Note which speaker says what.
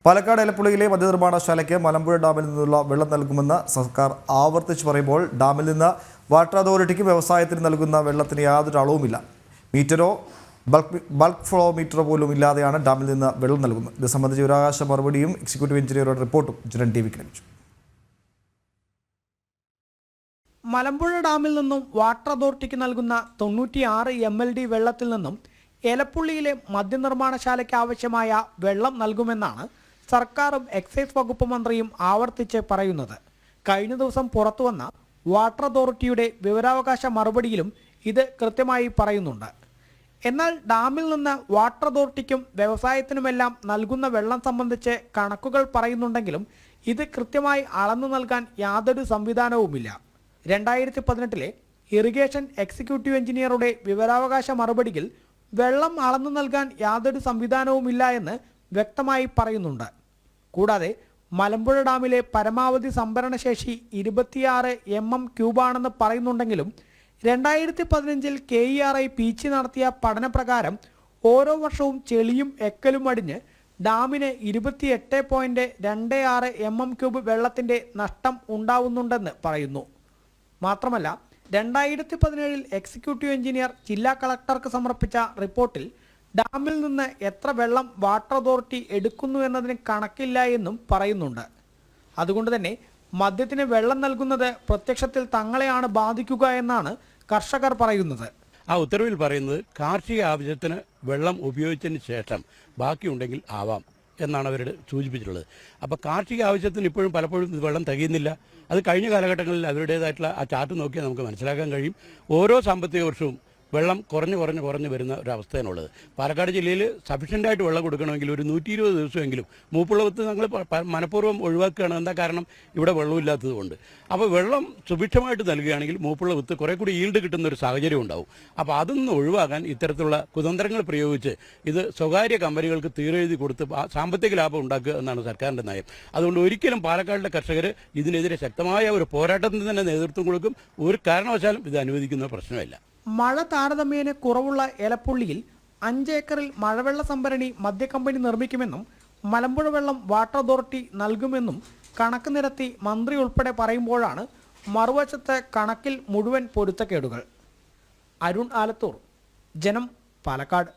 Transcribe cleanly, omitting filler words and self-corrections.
Speaker 1: പാലക്കാട് എലപ്പുള്ളിയിലെ മദ്യനിർമ്മാണശാലയ്ക്ക് മലമ്പുഴ ഡാമിൽ നിന്നുള്ള വെള്ളം നൽകുമെന്ന് സർക്കാർ ആവർത്തിച്ച് പറയുമ്പോൾ ഡാമിൽ നിന്ന് വാട്ടർ അതോറിറ്റിക്ക് വ്യവസായത്തിന് നൽകുന്ന വെള്ളത്തിന് യാതൊരു അളവുമില്ല. മീറ്ററോ ബൾക്ക് ഫ്ലോ മീറ്ററോ പോലും ഇല്ലാതെയാണ് ഡാമിൽ നിന്ന് വെള്ളം നൽകുന്നത്. ഇത് സംബന്ധിച്ച് വിവരാവകാശ മറുപടിയും എക്സിക്യൂട്ടീവ് എഞ്ചിനീയറുടെ റിപ്പോർട്ടും ജനൻ ടിവിക്ക് ലഭിച്ചു.
Speaker 2: മലമ്പുഴ ഡാമിൽ നിന്നും വാട്ടർ അതോറിറ്റിക്ക് നൽകുന്ന 96 MLD വെള്ളത്തിൽ നിന്നും എലപ്പുള്ളിയിലെ മദ്യനിർമ്മാണശാലയ്ക്ക് ആവശ്യമായ വെള്ളം നൽകുമെന്നാണ് സർക്കാരും എക്സൈസ് വകുപ്പ് മന്ത്രിയും ആവർത്തിച്ച് പറയുന്നത്. കഴിഞ്ഞ ദിവസം പുറത്തുവന്ന വാട്ടർ അതോറിറ്റിയുടെ വിവരാവകാശ മറുപടിയിലും ഇത് കൃത്യമായി പറയുന്നുണ്ട്. എന്നാൽ ഡാമിൽ നിന്ന് വാട്ടർ അതോറിറ്റിക്കും വ്യവസായത്തിനുമെല്ലാം നൽകുന്ന വെള്ളം സംബന്ധിച്ച് കണക്കുകൾ പറയുന്നുണ്ടെങ്കിലും ഇത് കൃത്യമായി അളന്നു നൽകാൻ യാതൊരു സംവിധാനവുമില്ല. 2018 ഇറിഗേഷൻ എക്സിക്യൂട്ടീവ് എഞ്ചിനീയറുടെ വിവരാവകാശ മറുപടിയിൽ വെള്ളം അളന്നു നൽകാൻ യാതൊരു സംവിധാനവുമില്ല എന്ന് വ്യക്തമായി പറയുന്നുണ്ട്. കൂടാതെ മലമ്പുഴ ഡാമിലെ പരമാവധി സംഭരണശേഷി 26 mm³ ആണെന്ന് പറയുന്നുണ്ടെങ്കിലും 2015 KERI പീച്ചി നടത്തിയ പഠനപ്രകാരം ഓരോ വർഷവും ചെളിയും എക്കലും അടിഞ്ഞ് ഡാമിന് 28.26 mm³ വെള്ളത്തിൻ്റെ നഷ്ടം ഉണ്ടാവുന്നുണ്ടെന്ന് പറയുന്നു. മാത്രമല്ല 2017 എക്സിക്യൂട്ടീവ് എഞ്ചിനീയർ ജില്ലാ കളക്ടർക്ക് സമർപ്പിച്ച റിപ്പോർട്ടിൽ ഡാമിൽ നിന്ന് എത്ര വെള്ളം വാട്ടർ അതോറിറ്റി എടുക്കുന്നു എന്നതിന് കണക്കില്ല എന്നും പറയുന്നുണ്ട്. അതുകൊണ്ട് തന്നെ മദ്യത്തിന് വെള്ളം നൽകുന്നത് പ്രത്യക്ഷത്തിൽ തങ്ങളെയാണ് ബാധിക്കുക എന്നാണ് കർഷകർ പറയുന്നത്.
Speaker 3: ആ ഉത്തരവിൽ പറയുന്നത് കാർഷിക ആവശ്യത്തിന് വെള്ളം ഉപയോഗിച്ചതിന് ശേഷം ബാക്കിയുണ്ടെങ്കിൽ ആവാം എന്നാണ് അവരുടെ സൂചിപ്പിച്ചിട്ടുള്ളത്. അപ്പോൾ കാർഷിക ആവശ്യത്തിന് ഇപ്പോഴും പലപ്പോഴും വെള്ളം തികയുന്നില്ല. അത് കഴിഞ്ഞ കാലഘട്ടങ്ങളിൽ അവരുടേതായിട്ടുള്ള ആ ചാർട്ട് നോക്കിയാൽ നമുക്ക് മനസ്സിലാക്കാൻ കഴിയും. ഓരോ സാമ്പത്തിക വർഷവും വെള്ളം കുറഞ്ഞു വരുന്ന ഒരവസ്ഥയാണുള്ളത്. പാലക്കാട് ജില്ലയിൽ സഫീഷ്യൻ്റായിട്ട് വെള്ളം കൊടുക്കണമെങ്കിൽ ഒരു 120 ദിവസമെങ്കിലും മൂപ്പുളവത്ത് ഞങ്ങൾ മനഃപൂർവ്വം ഒഴിവാക്കുകയാണ്. എന്താ കാരണം? ഇവിടെ വെള്ളമില്ലാത്തത് കൊണ്ട്. അപ്പോൾ വെള്ളം സുഭിക്ഷമായിട്ട് നൽകുകയാണെങ്കിൽ മൂപ്പുളവത്ത് കുറേ കൂടി ഈൽഡ് കിട്ടുന്ന ഒരു സാഹചര്യം ഉണ്ടാവും. അപ്പോൾ അതൊന്നും ഒഴിവാക്കാൻ ഇത്തരത്തിലുള്ള കുതന്ത്രങ്ങൾ പ്രയോഗിച്ച് ഇത് സ്വകാര്യ കമ്പനികൾക്ക് തീരെഴുതി കൊടുത്ത് സാമ്പത്തിക ലാഭം ഉണ്ടാക്കുക എന്നാണ് സർക്കാരിൻ്റെ നയം. അതുകൊണ്ട് ഒരിക്കലും പാലക്കാടിലെ കർഷകർ ഇതിനെതിരെ ശക്തമായ ഒരു പോരാട്ടത്തിന് തന്നെ നേതൃത്വം കൊടുക്കും. ഒരു കാരണവശാലും ഇത് അനുവദിക്കുന്ന പ്രശ്നമില്ല.
Speaker 2: മഴ താരതമ്യേന കുറവുള്ള എലപ്പുള്ളിയിൽ 5 ഏക്കറിൽ മഴവെള്ള സംഭരണി മദ്യക്കമ്പനി നിർമ്മിക്കുമെന്നും മലമ്പുഴ വെള്ളം വാട്ടർ അതോറിറ്റി നൽകുമെന്നും കണക്ക് നിരത്തി മന്ത്രി ഉൾപ്പെടെ പറയുമ്പോഴാണ് മറുവശത്ത് കണക്കിൽ മുഴുവൻ പൊരുത്തക്കേടുകൾ. അരുൺ ആലത്തൂർ, ജനം, പാലക്കാട്.